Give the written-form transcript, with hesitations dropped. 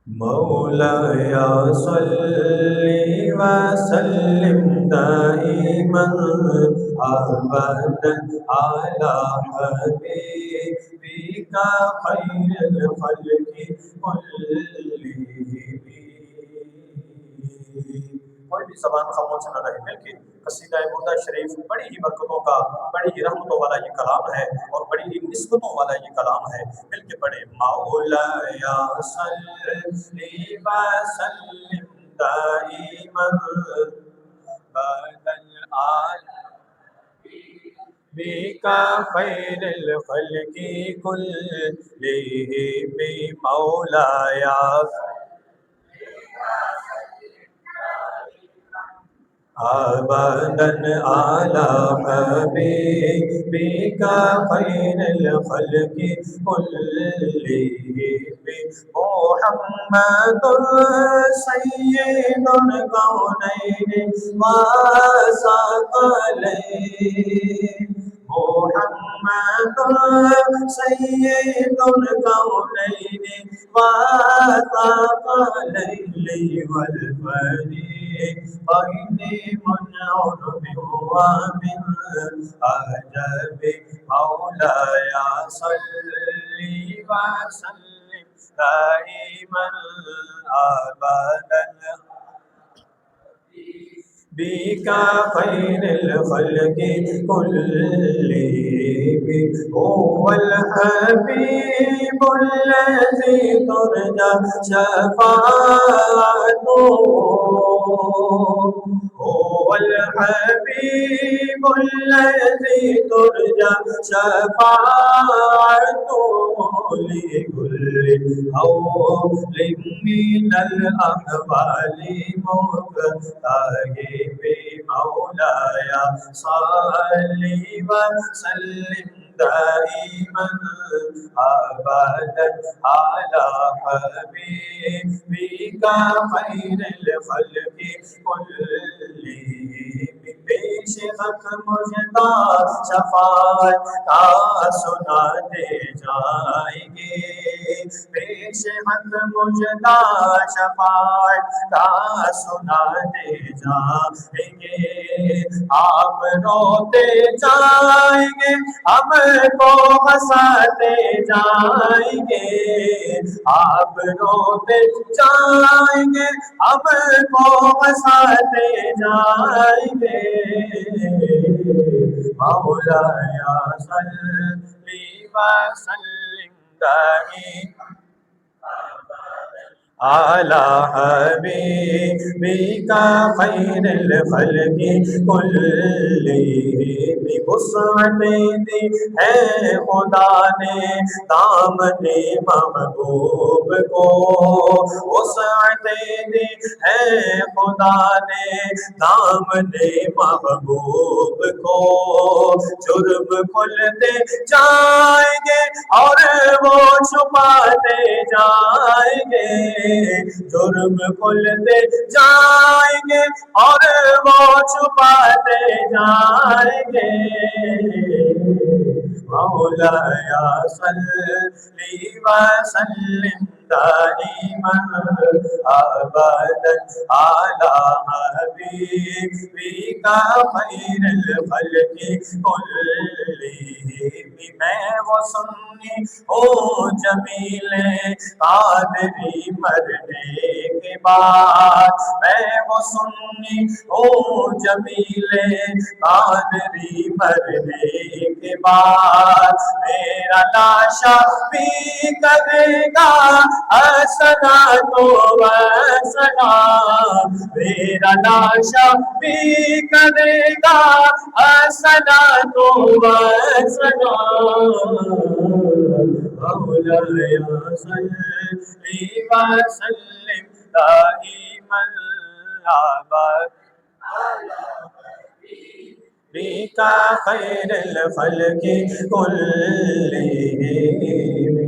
مولاي صل وسلم دائما أبدا على حبيبك خير الخلق كلهم. کوئی بھی زبان خاموش نہ رہے، مل کے قصیدہ بردہ شریف بڑی ہی برکتوں کا، بڑی ہی رحمتوں والا یہ کلام ہے اور بڑی ہی نسبتوں والا یہ کلام ہے. مل کے پڑھے مولاي صلی وسلم دائما ابدا بك خير الخلق كلهم. مولاي أبدا على حبيبك خير الخلق كلهم. محمد سيد الكونين وثقلين. محمد سيد الكونين وثقلين والفريقين من عرب ومن عجب. مولاي صل وسلم دائما أبدا بك خير الخلق كلهم. هو الحبيب الذي ترجى شفاعته. هو الحبيب الذي ترجى شفاعته لكل هول من الأحوال مبتغي. مولاي صل وسلم دائما أبدا على حبيبك خير الخلق كلهم. پیش حق مجھتا شفاعت کا سناتے جائیں گے. پیش حق مجھتا شفاعت کا سناتے جائیں گے. آپ روتے جائیں گے، ہم کو ہنساتے جائیں گے. آپ روتے جائیں گے، ہم کو ہنساتے جائیں گے. مولاي صل وسلم دائما على حبيبك خير الخلق كلهم. وسعتیں دی ہے خدا نے دامن محبوب کو. وسعتیں دی ہے خدا نے دامن محبوب کو. جرم کھلتے جائیں گے اور وہ چھپاتے جائیں گے. جرم کھلتے جائیں گے اور وہ چھپاتے جائیں گے. مولاي صل وسلم دائما أبدا على حبيبك خير الخلق كلهم. میں وہ سنی ہوں جمیل قادری مرنے کے بعد. میں وہ سنی ہوں جمیل قادری مرنے کے بعد. میرا لاشا بھی کرے گا حسنا تو حسنا. میرا لاشا بھی کرے گا حسنا تو حسنا. مولاي صل وسلم دائما أبدا بك خير الخلق كلهم.